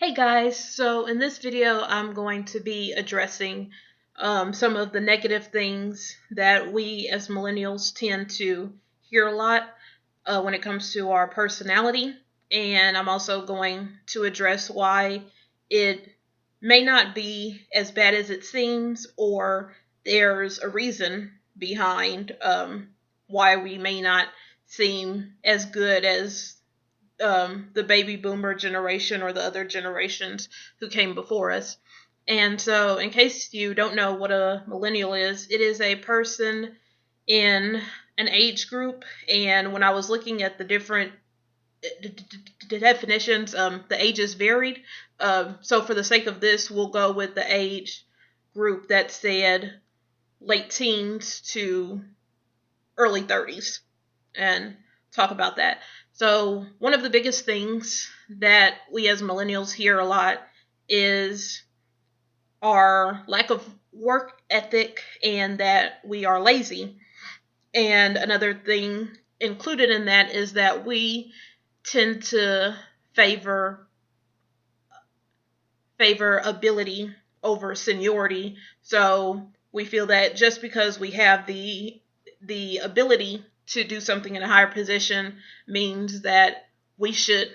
Hey guys, so in this video I'm going to be addressing some of the negative things that we as millennials tend to hear a lot when it comes to our personality, and I'm also going to address why it may not be as bad as it seems, or there's a reason behind why we may not seem as good as the baby boomer generation or the other generations who came before us. And so, in case you don't know what a millennial is, it is a person in an age group. And when I was looking at the different definitions, the ages varied. So, for the sake of this, we'll go with the age group that said late teens to early 30s and talk about that. So, one of the biggest things that we as millennials hear a lot is our lack of work ethic and that we are lazy. And another thing included in that is that we tend to favor ability over seniority. So, we feel that just because we have the ability to do something in a higher position means that we should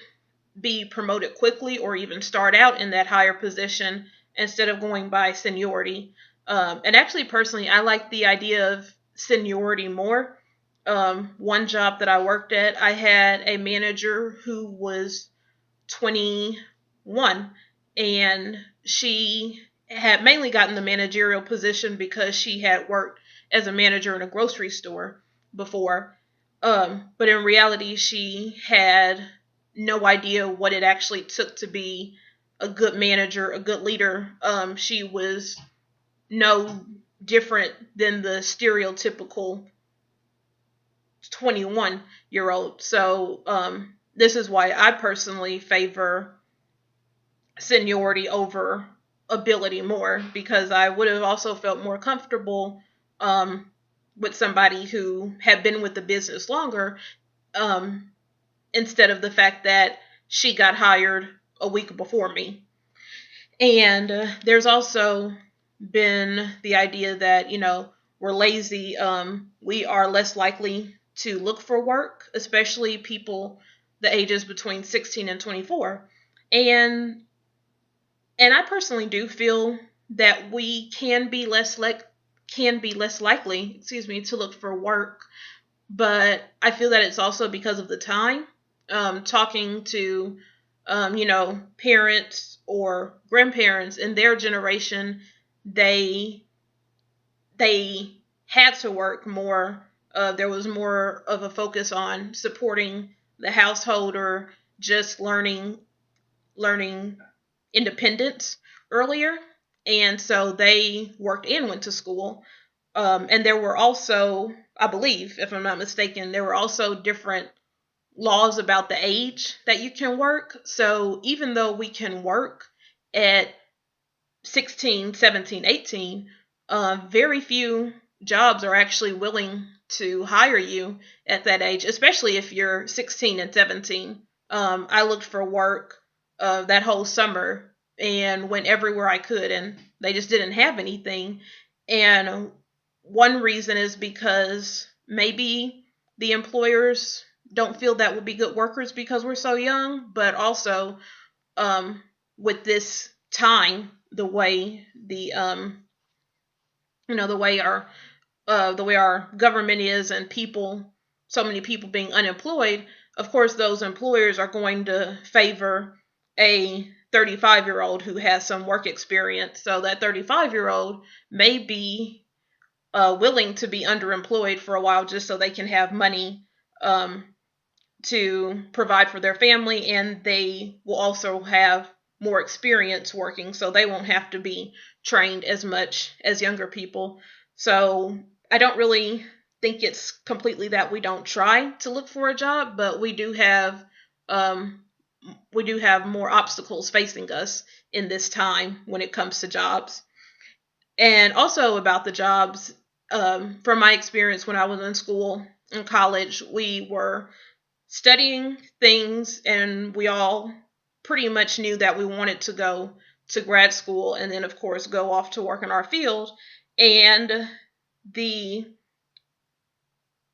be promoted quickly or even start out in that higher position instead of going by seniority. And actually, personally, I like the idea of seniority more. One job that I worked at, I had a manager who was 21, and she had mainly gotten the managerial position because she had worked as a manager in a grocery store before. But in reality, she had no idea what it actually took to be a good manager, a good leader. She was no different than the stereotypical 21-year-old. So this is why I personally favor seniority over ability more, because I would have also felt more comfortable with somebody who had been with the business longer, instead of the fact that she got hired a week before me. And there's also been the idea that, we're lazy. We are less likely to look for work, especially people the ages between 16 and 24. And I personally do feel that we can be less likely, to look for work, but I feel that it's also because of the time. Talking to parents or grandparents in their generation, they had to work more. There was more of a focus on supporting the household or just learning independence earlier, and so they worked and went to school. And there were also, I believe, if I'm not mistaken, there were also different laws about the age that you can work. So even though we can work at 16, 17, 18, very few jobs are actually willing to hire you at that age, especially if you're 16 and 17. I looked for work that whole summer and went everywhere I could, and they just didn't have anything. And one reason is because maybe the employers don't feel that we'll be good workers because we're so young, but also with this time, the way the way our government is, and so many people being unemployed, of course those employers are going to favor a 35-year-old who has some work experience. So that 35-year-old may be willing to be underemployed for a while just so they can have money to provide for their family, and they will also have more experience working, so they won't have to be trained as much as younger people. So I don't really think it's completely that we don't try to look for a job, but we do have more obstacles facing us in this time when it comes to jobs. And also about the jobs, from my experience when I was in school, in college, we were studying things, and we all pretty much knew that we wanted to go to grad school and then, of course, go off to work in our field. And the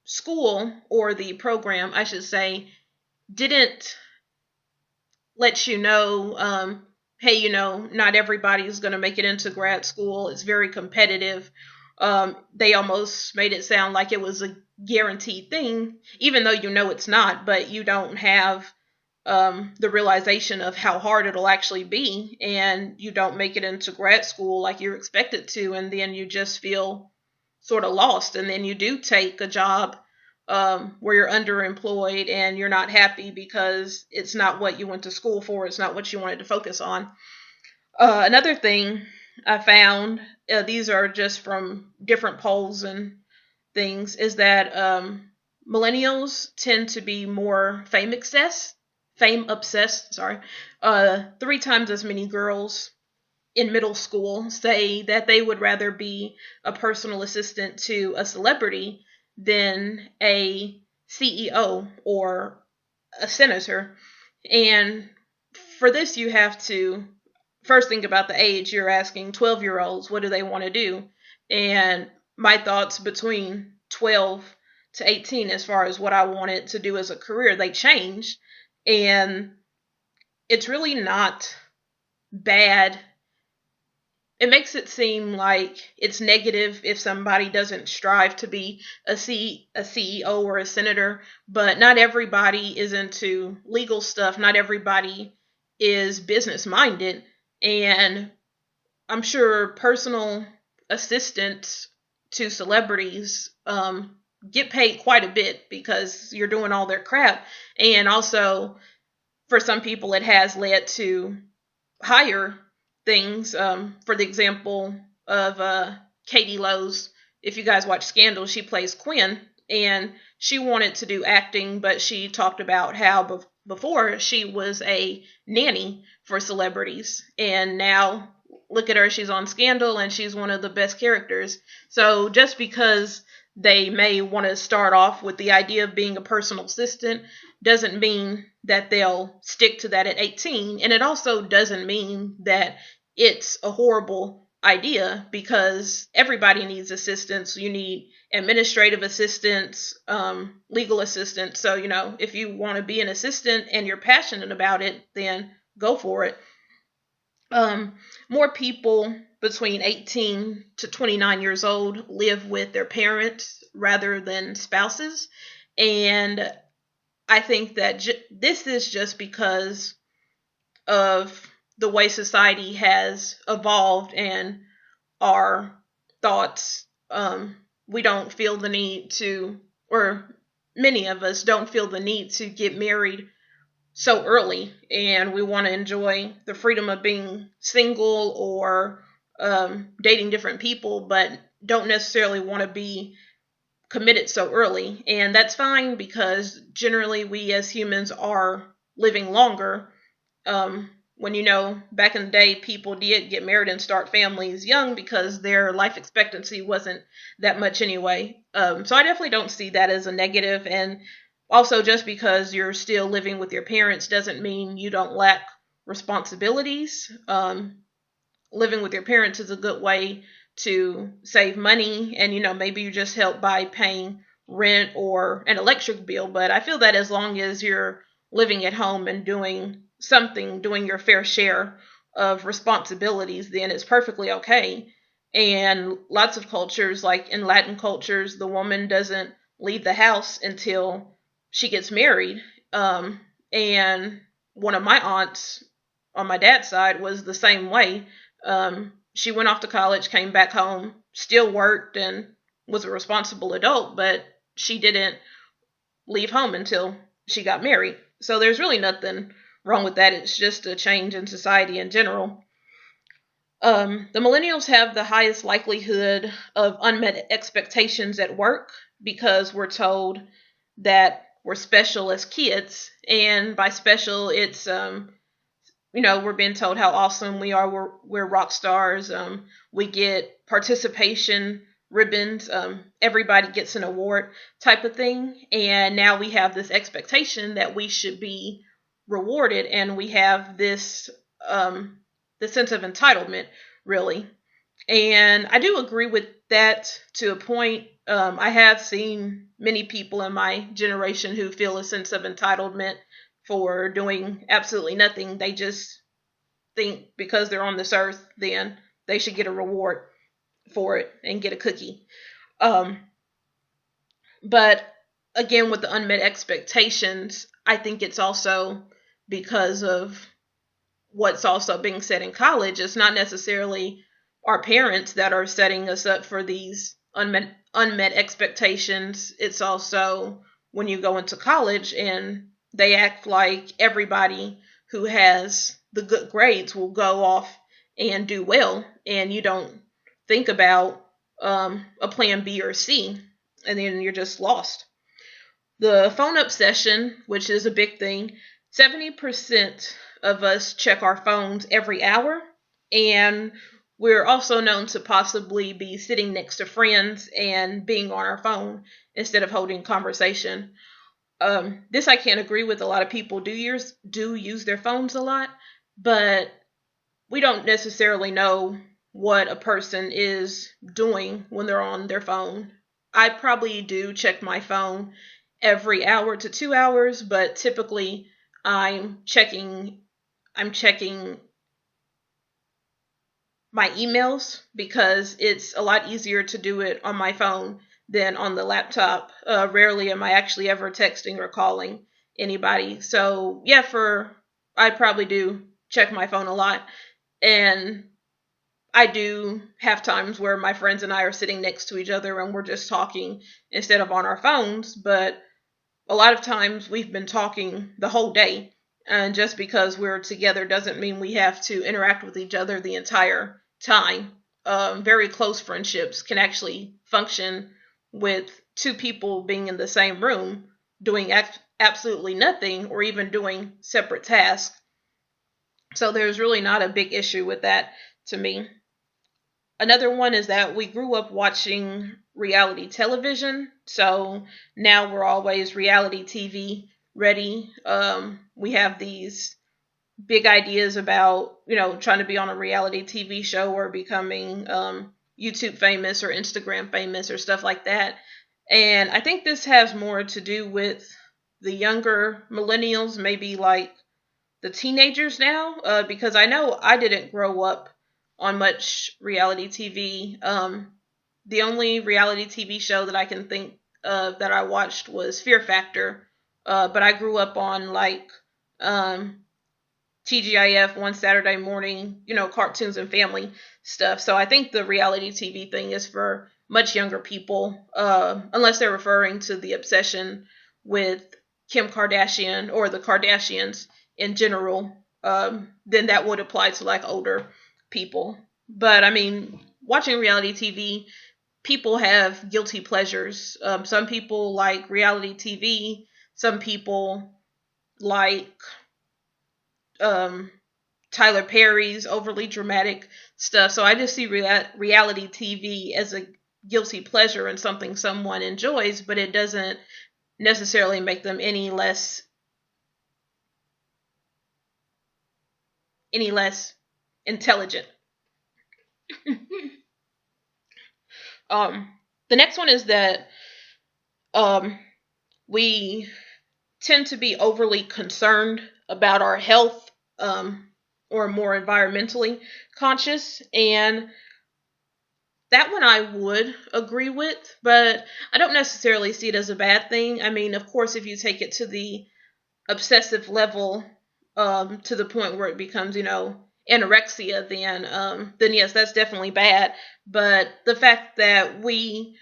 school, or the program, I should say, didn't let you know, hey, not everybody's going to make it into grad school. It's very competitive. They almost made it sound like it was a guaranteed thing, even though it's not, but you don't have the realization of how hard it'll actually be, and you don't make it into grad school like you're expected to, and then you just feel sort of lost, and then you do take a job where you're underemployed and you're not happy because it's not what you went to school for, it's not what you wanted to focus on. Another thing I found, these are just from different polls and things, is that millennials tend to be more fame obsessed. Sorry, 3 times as many girls in middle school say that they would rather be a personal assistant to a celebrity than a CEO or a senator. And for this, you have to first think about the age. You're asking 12-year-olds, what do they want to do? And my thoughts between 12 to 18 as far as what I wanted to do as a career, they changed. And it's really not bad. It makes it seem like it's negative if somebody doesn't strive to be a CEO or a senator, but not everybody is into legal stuff. Not everybody is business minded. And I'm sure personal assistants to celebrities get paid quite a bit because you're doing all their crap. And also, for some people, it has led to higher things. For the example of Katie Lowe's, if you guys watch Scandal, she plays Quinn, and she wanted to do acting, but she talked about how before she was a nanny for celebrities, and now look at her, she's on Scandal, and she's one of the best characters. So just because they may want to start off with the idea of being a personal assistant doesn't mean that they'll stick to that at 18. And it also doesn't mean that it's a horrible idea, because everybody needs assistance. You need administrative assistants, legal assistants. So, if you want to be an assistant and you're passionate about it, then go for it. More people between 18 to 29 years old live with their parents rather than spouses. And I think that this is just because of the way society has evolved and our thoughts. We don't feel the need to, or many of us don't feel the need to get married so early, and we want to enjoy the freedom of being single or dating different people, but don't necessarily want to be committed so early. And that's fine, because generally we as humans are living longer. When back in the day, people did get married and start families young because their life expectancy wasn't that much anyway. So I definitely don't see that as a negative. And also, just because you're still living with your parents doesn't mean you don't lack responsibilities. Living with your parents is a good way to save money, and maybe you just help by paying rent or an electric bill. But I feel that as long as you're living at home and doing your fair share of responsibilities, then it's perfectly okay. And lots of cultures, like in Latin cultures, the woman doesn't leave the house until she gets married. And one of my aunts on my dad's side was the same way. She went off to college, came back home, still worked, and was a responsible adult, but she didn't leave home until she got married. So there's really nothing wrong with that. It's just a change in society in general. The millennials have the highest likelihood of unmet expectations at work because we're told that we're special as kids. And by special, it's we're being told how awesome we are. We're rock stars. We get participation ribbons. Everybody gets an award type of thing. And now we have this expectation that we should be rewarded, and we have this sense of entitlement, really. And I do agree with that to a point. I have seen many people in my generation who feel a sense of entitlement for doing absolutely nothing. They just think because they're on this earth, then they should get a reward for it and get a cookie. Um, but again, with the unmet expectations, I think it's also because of what's also being said in college. It's not necessarily our parents that are setting us up for these unmet expectations. It's also when you go into college and they act like everybody who has the good grades will go off and do well, and you don't think about a plan B or C, and then you're just lost. The phone obsession, which is a big thing, 70% of us check our phones every hour, and we're also known to possibly be sitting next to friends and being on our phone instead of holding conversation. This I can't agree with. A lot of people do use their phones a lot, but we don't necessarily know what a person is doing when they're on their phone. I probably do check my phone every hour to 2 hours, but typically I'm checking my emails because it's a lot easier to do it on my phone than on the laptop. Rarely am I actually ever texting or calling anybody. So yeah, I probably do check my phone a lot, and I do have times where my friends and I are sitting next to each other and we're just talking instead of on our phones, but a lot of times we've been talking the whole day, and just because we're together doesn't mean we have to interact with each other the entire time. Very close friendships can actually function with two people being in the same room doing absolutely nothing or even doing separate tasks. So there's really not a big issue with that to me. Another one is that we grew up watching reality television, so now we're always reality TV ready. We have these big ideas about, trying to be on a reality TV show or becoming YouTube famous or Instagram famous or stuff like that. And I think this has more to do with the younger millennials, maybe like the teenagers now, because I know I didn't grow up on much reality TV. The only reality TV show that I can think of that I watched was Fear Factor, but I grew up on like TGIF, One Saturday Morning, cartoons and family stuff. So I think the reality TV thing is for much younger people, unless they're referring to the obsession with Kim Kardashian or the Kardashians in general. Then that would apply to like older people. But I mean, watching reality TV, people have guilty pleasures. Some people like reality TV. Some people like um, Tyler Perry's overly dramatic stuff. So I just see reality TV as a guilty pleasure and something someone enjoys, but it doesn't necessarily make them any less intelligent. um, the next one is that um, we tend to be overly concerned about our health, or more environmentally conscious, and that one I would agree with, but I don't necessarily see it as a bad thing. I mean, of course, if you take it to the obsessive level, to the point where it becomes, anorexia, then yes, that's definitely bad. But the fact that we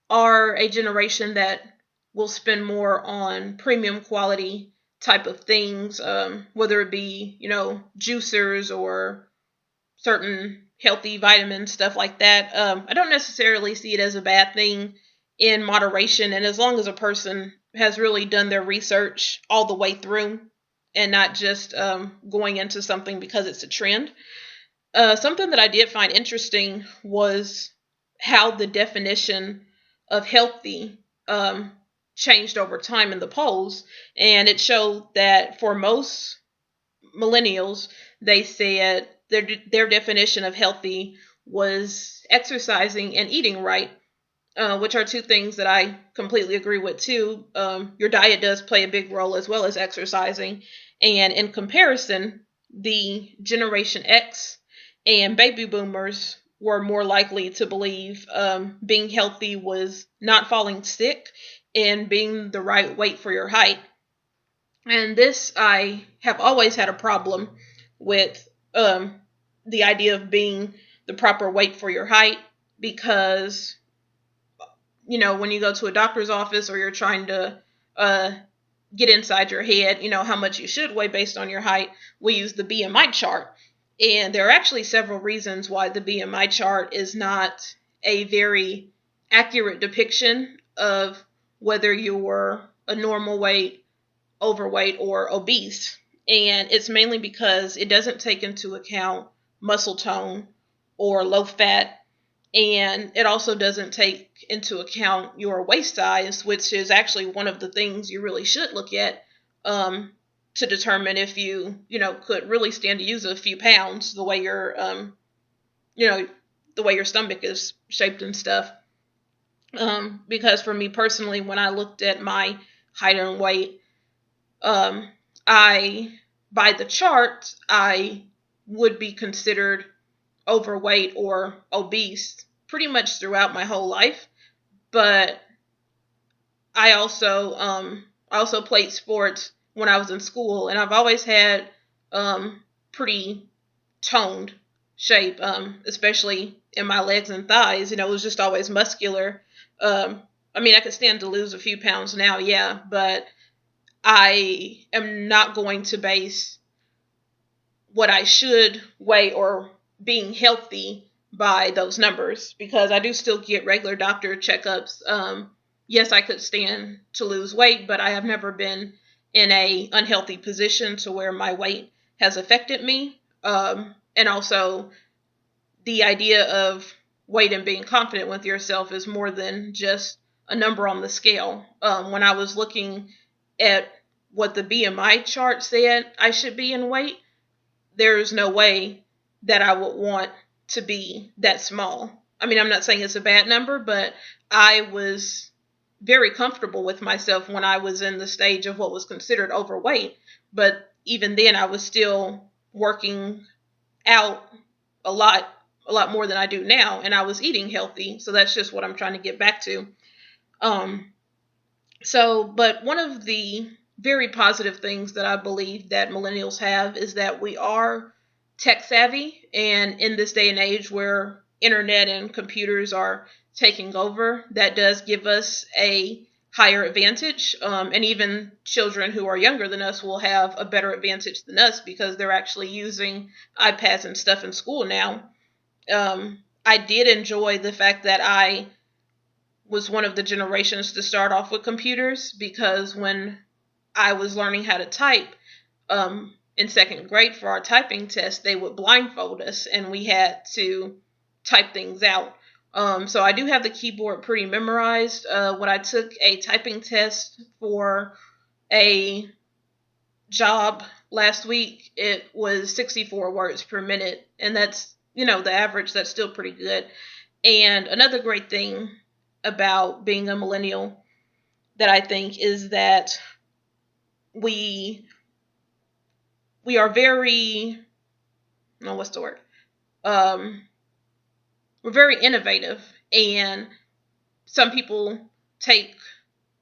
are a generation that will spend more on premium quality type of things, whether it be, juicers or certain healthy vitamins, stuff like that. I don't necessarily see it as a bad thing in moderation, and as long as a person has really done their research all the way through and not just going into something because it's a trend. Something that I did find interesting was how the definition of healthy changed over time in the polls, and it showed that for most millennials, they said their definition of healthy was exercising and eating right, which are two things that I completely agree with too. Your diet does play a big role as well as exercising. And in comparison, the Generation X and baby boomers were more likely to believe being healthy was not falling sick and being the right weight for your height. And this, I have always had a problem with the idea of being the proper weight for your height because when you go to a doctor's office or you're trying to get inside your head, how much you should weigh based on your height, we use the BMI chart. And there are actually several reasons why the BMI chart is not a very accurate depiction of whether you're a normal weight, overweight, or obese. And it's mainly because it doesn't take into account muscle tone or low fat, and it also doesn't take into account your waist size, which is actually one of the things you really should look at to determine if you could really stand to use a few pounds, the way the way your stomach is shaped and stuff. Because for me personally, when I looked at my height and weight, I by the chart I would be considered overweight or obese pretty much throughout my whole life. But I also played sports when I was in school, and I've always had pretty toned shape, especially in my legs and thighs. It was just always muscular. I mean, I could stand to lose a few pounds now, yeah, but I am not going to base what I should weigh or being healthy by those numbers, because I do still get regular doctor checkups. Yes, I could stand to lose weight, but I have never been in a unhealthy position to where my weight has affected me. And also the idea of weight and being confident with yourself is more than just a number on the scale. When I was looking at what the BMI chart said I should be in weight, there's no way that I would want to be that small. I mean, I'm not saying it's a bad number, but I was very comfortable with myself when I was in the stage of what was considered overweight. But even then, I was still working out a lot more than I do now, and I was eating healthy. So that's just what I'm trying to get back to. But one of the very positive things that I believe that millennials have is that we are tech savvy, and in this day and age where internet and computers are taking over, that does give us a higher advantage. And even children who are younger than us will have a better advantage than us because they're actually using iPads and stuff in school now. I did enjoy the fact that I was one of the generations to start off with computers, because when I was learning how to type in second grade for our typing test, they would blindfold us and we had to type things out. So I do have the keyboard pretty memorized. When I took a typing test for a job last week, it was 64 words per minute, and that's, the average. That's still pretty good. And another great thing about being a millennial that I think is that we are very, no, what's the word? We're very innovative, and some people take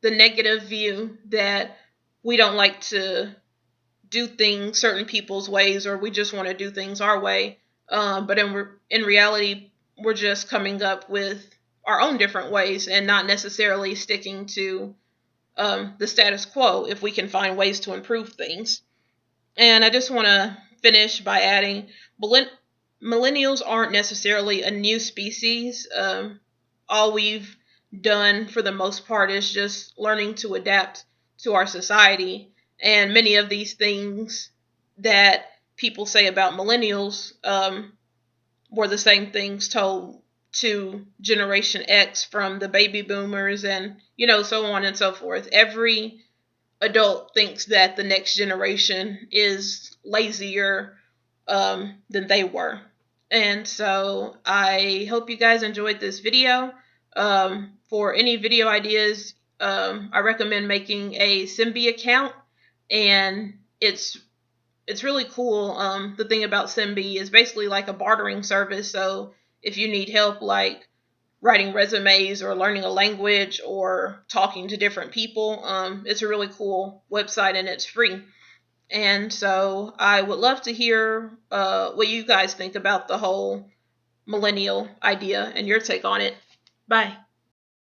the negative view that we don't like to do things certain people's ways, or we just want to do things our way. But in reality, we're just coming up with our own different ways and not necessarily sticking to the status quo if we can find ways to improve things. And I just want to finish by adding, millennials aren't necessarily a new species. All we've done for the most part is just learning to adapt to our society. And many of these things that people say about millennials were the same things told to Generation X from the baby boomers and, so on and so forth. Every adult thinks that the next generation is lazier than they were. And so I hope you guys enjoyed this video. For any video ideas, I recommend making a Simbi account, and it's really cool. The thing about Simbi is basically like a bartering service. So if you need help, like writing resumes or learning a language or talking to different people, it's a really cool website and it's free. And so I would love to hear what you guys think about the whole millennial idea and your take on it. Bye.